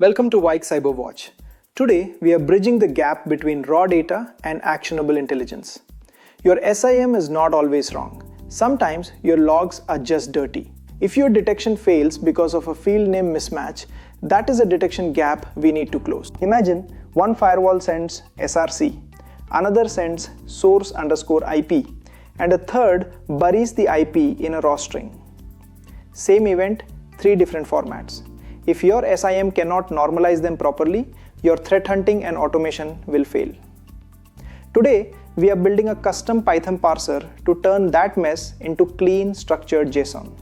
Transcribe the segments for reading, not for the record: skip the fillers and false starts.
Welcome to VikCyberWatch. Today, we are bridging the gap between raw data and actionable intelligence. Your SIEM is not always wrong. Sometimes your logs are just dirty. If your detection fails because of a field name mismatch, that is a detection gap we need to close. Imagine one firewall sends SRC, another sends source_IP, and a third buries the IP in a raw string. Same event, 3 different formats. If your SIEM cannot normalize them properly, your threat hunting and automation will fail. Today, we are building a custom Python parser to turn that mess into clean, structured JSON.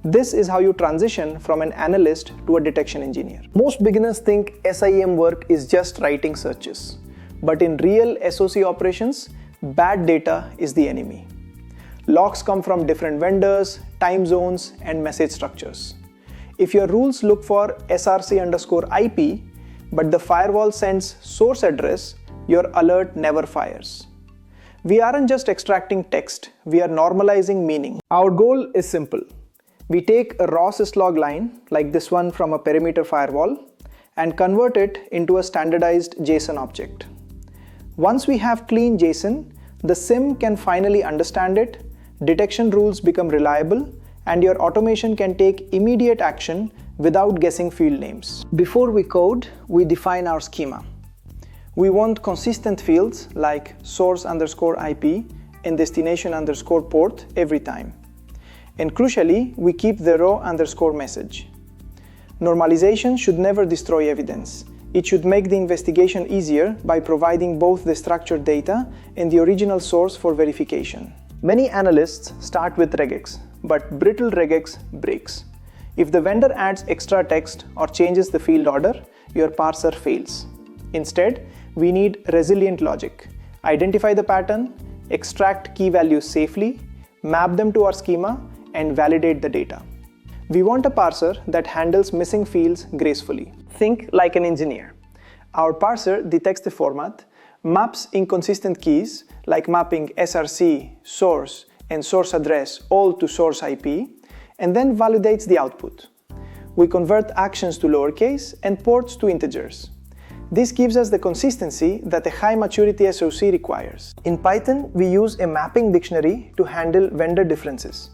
This is how you transition from an analyst to a detection engineer. Most beginners think SIEM work is just writing searches. But in real SOC operations, bad data is the enemy. Logs come from different vendors, time zones, and message structures. If your rules look for SRC_IP, but the firewall sends source address, your alert never fires. We aren't just extracting text, we are normalizing meaning. Our goal is simple. We take a raw Syslog line, like this one from a perimeter firewall, and convert it into a standardized JSON object. Once we have clean JSON, the SIEM can finally understand it, detection rules become reliable, and your automation can take immediate action without guessing field names. Before we code, we define our schema. We want consistent fields like source_IP and destination_port every time. And crucially, we keep the row_ message. Normalization should never destroy evidence. It should make the investigation easier by providing both the structured data and the original source for verification. Many analysts start with regex, but brittle regex breaks. If the vendor adds extra text or changes the field order, your parser fails. Instead, we need resilient logic. Identify the pattern, extract key values safely, map them to our schema, and validate the data. We want a parser that handles missing fields gracefully. Think like an engineer. Our parser detects the format, maps inconsistent keys like mapping SRC, source, and source address all to source IP, and then validates the output. We convert actions to lowercase and ports to integers. This gives us the consistency that a high maturity SOC requires. In Python, we use a mapping dictionary to handle vendor differences.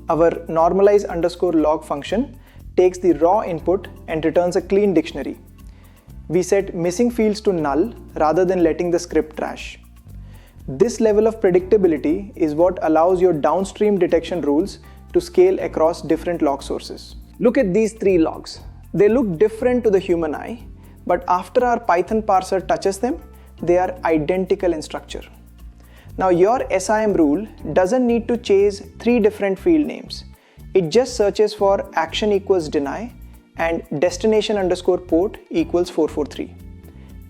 Our normalize_log function takes the raw input and returns a clean dictionary. We set missing fields to null rather than letting the script trash. This level of predictability is what allows your downstream detection rules to scale across different log sources. Look at these 3 logs. They look different to the human eye, but after our Python parser touches them, they are identical in structure. Now your SIEM rule doesn't need to chase 3 different field names. It just searches for action equals deny and destination_port equals 443.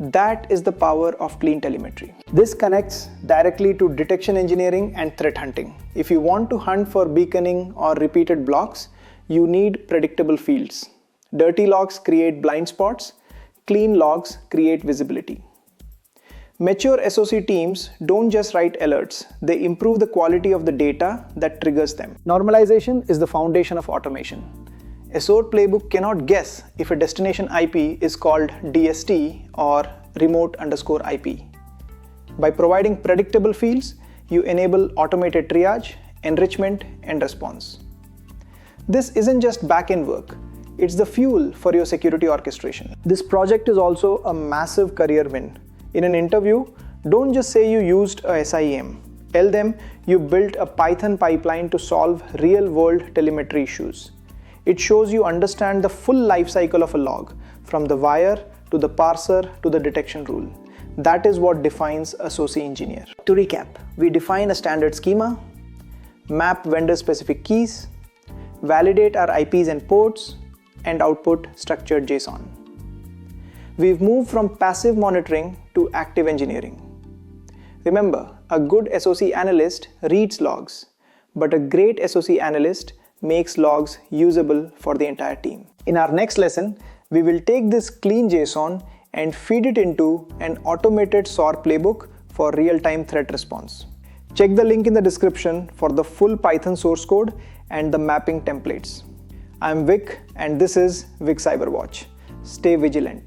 That is the power of clean telemetry. This connects directly to detection engineering and threat hunting. If you want to hunt for beaconing or repeated blocks, you need predictable fields. Dirty logs create blind spots, clean logs create visibility. Mature SOC teams don't just write alerts, they improve the quality of the data that triggers them. Normalization is the foundation of automation. A SOAR playbook cannot guess if a destination IP is called DST or remote_IP. By providing predictable fields, you enable automated triage, enrichment, and response. This isn't just back-end work, it's the fuel for your security orchestration. This project is also a massive career win. In an interview, don't just say you used a SIEM. Tell them you built a Python pipeline to solve real-world telemetry issues. It shows you understand the full life cycle of a log, from the wire to the parser to the detection rule. That is what defines a SOC engineer. To recap, we define a standard schema, map vendor-specific keys, validate our IPs and ports, and output structured JSON. We've moved from passive monitoring to active engineering. Remember, a good SOC analyst reads logs, but a great SOC analyst makes logs usable for the entire team. In our next lesson, we will take this clean JSON and feed it into an automated SOAR playbook for real-time threat response. Check the link in the description for the full Python source code and the mapping templates. I'm Vik and this is VikCyberWatch. stay vigilant.